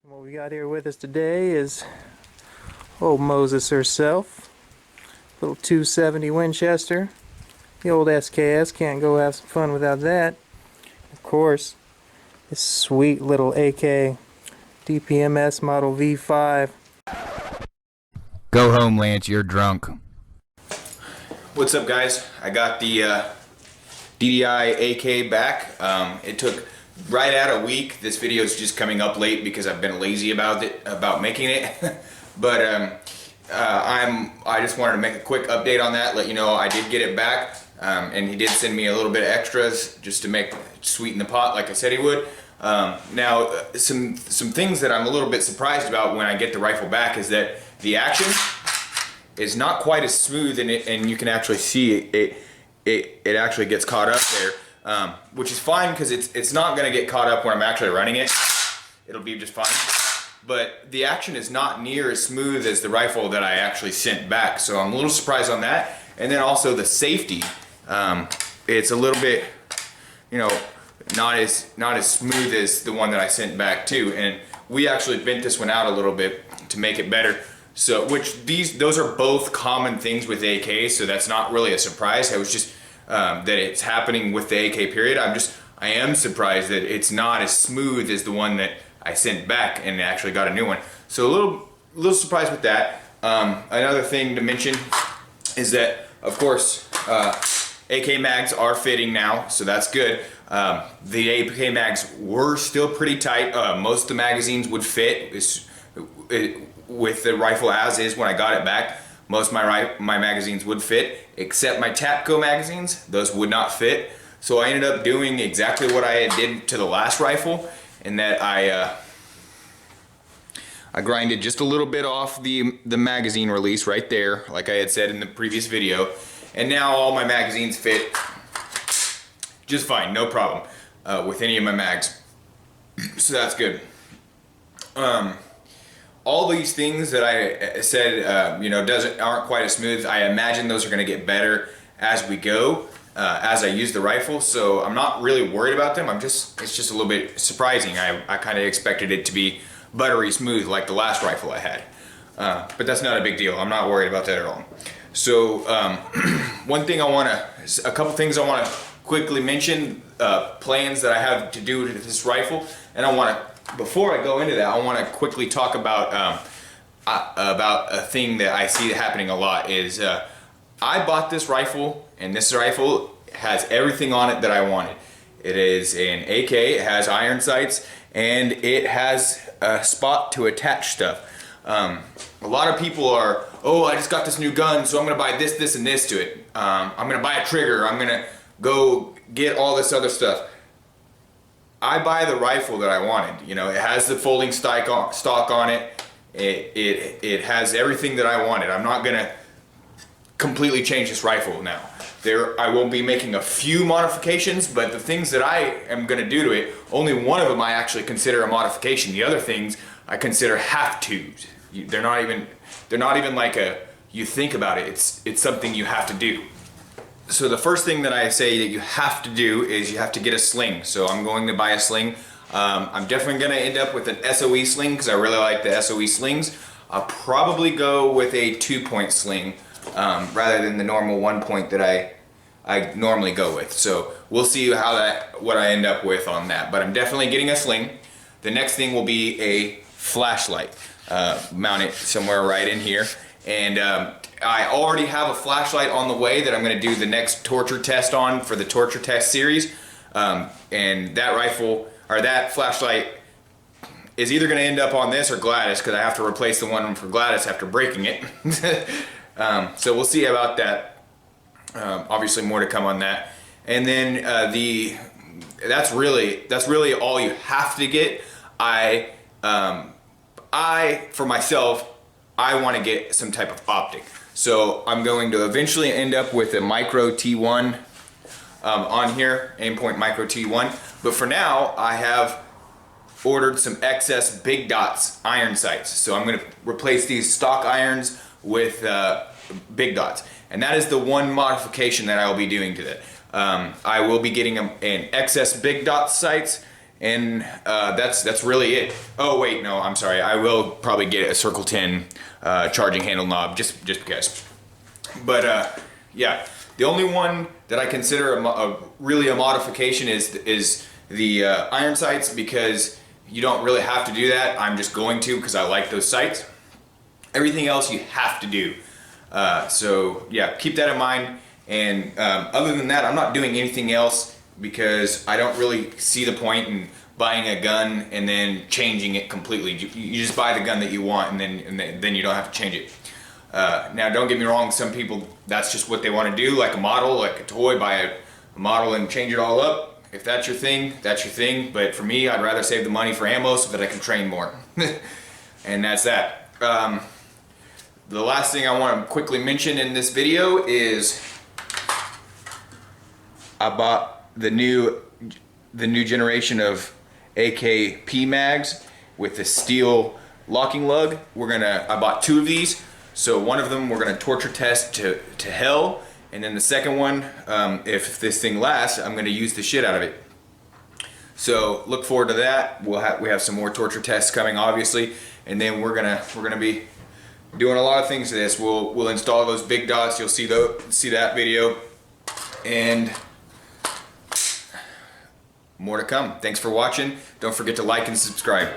What we got here with us today is old Moses herself, little 270 Winchester, the old SKS. Can't go have some fun without that. Of course, this sweet little AK DPMS model V5. Go home, Lance, you're drunk. What's up, guys? I got the DDI AK back. It took right at a week. This video is just coming up late because I've been lazy about making it. But I just wanted to make a quick update on that, let you know I did get it back, and he did send me a little bit of extras just to sweeten the pot like I said he would. Now some things that I'm a little bit surprised about when I get the rifle back is that the action is not quite as smooth, and you can actually see it actually gets caught up there, which is fine because it's not going to get caught up when I'm actually running it. It'll be just fine. But the action is not near as smooth as the rifle that I actually sent back, so I'm a little surprised on that. And then also the safety, it's a little bit, not as smooth as the one that I sent back too. And we actually bent this one out a little bit to make it better. So, those are both common things with AK, so that's not really a surprise. It was just that it's happening with the AK period. I am surprised that it's not as smooth as the one that I sent back and actually got a new one. So a little surprised with that. Another thing to mention is that, of course, AK mags are fitting now, so that's good. The AK mags were still pretty tight. Most of the magazines would fit with the rifle as is when I got it back. Most of my magazines would fit, except my Tapco magazines. Those would not fit. So I ended up doing exactly what I did to the last rifle, in that I grinded just a little bit off the magazine release right there, like I had said in the previous video, and now all my magazines fit just fine, no problem with any of my mags. So that's good. All these things that I said, aren't quite as smooth. I imagine those are going to get better as we go, as I use the rifle. So I'm not really worried about them. It's just a little bit surprising. I kind of expected it to be buttery smooth like the last rifle I had, but that's not a big deal. I'm not worried about that at all. So a couple things I want to quickly mention, plans that I have to do with this rifle, and before I go into that, I want to quickly talk about a thing that I see happening a lot. Is I bought this rifle, and this rifle has everything on it that I wanted. It is an AK, it has iron sights, and it has a spot to attach stuff. A lot of people are, I just got this new gun, so I'm going to buy this, this, and this to it. I'm going to buy a trigger, I'm going to go get all this other stuff. I buy the rifle that I wanted. It has the folding stock on it. It has everything that I wanted. I'm not gonna completely change this rifle now. I will be making a few modifications, but the things that I am gonna do to it, only one of them I actually consider a modification. The other things I consider have-tos. They're not even like you think about it. It's something you have to do. So the first thing that I say that you have to do is you have to get a sling. So I'm going to buy a sling. I'm definitely going to end up with an SOE sling because I really like the SOE slings. I'll probably go with a 2-point sling rather than the normal 1-point that I normally go with. So we'll see what I end up with on that. But I'm definitely getting a sling. The next thing will be a flashlight. Mount it somewhere right in here. And I already have a flashlight on the way that I'm going to do the next torture test on for the torture test series, and that flashlight is either going to end up on this or Gladys, because I have to replace the one for Gladys after breaking it. So we'll see about that. Obviously more to come on that. And then that's really all you have to get. For myself, I want to get some type of optic. So I'm going to eventually end up with a micro T1 on here, Aimpoint micro T1. But for now, I have ordered some XS Big Dots iron sights. So I'm going to replace these stock irons with Big Dots. And that is the one modification that I will be doing to that. I will be getting an XS Big Dot sights, and that's really it. Oh wait, no, I'm sorry. I will probably get a Circle 10 charging handle knob just because. But yeah, the only one that I consider really a modification is the iron sights, because you don't really have to do that. I'm just going to, because I like those sights. Everything else you have to do. So yeah, keep that in mind. And other than that, I'm not doing anything else, because I don't really see the point in buying a gun and then changing it completely. You just buy the gun that you want, and then you don't have to change it. Now, don't get me wrong, some people, that's just what they want to do, like a model, like a toy, buy a model and change it all up. If that's your thing, that's your thing. But for me, I'd rather save the money for ammo so that I can train more. And that's that. The last thing I want to quickly mention in this video is I bought the new generation of AK P mags with the steel locking lug. I bought 2 of these. So one of them we're gonna torture test to hell, and then the second one, if this thing lasts, I'm gonna use the shit out of it. So look forward to that. We have some more torture tests coming, obviously, and then we're gonna be doing a lot of things to this. We'll install those big dots. You'll see that video, and more to come. Thanks for watching. Don't forget to like and subscribe.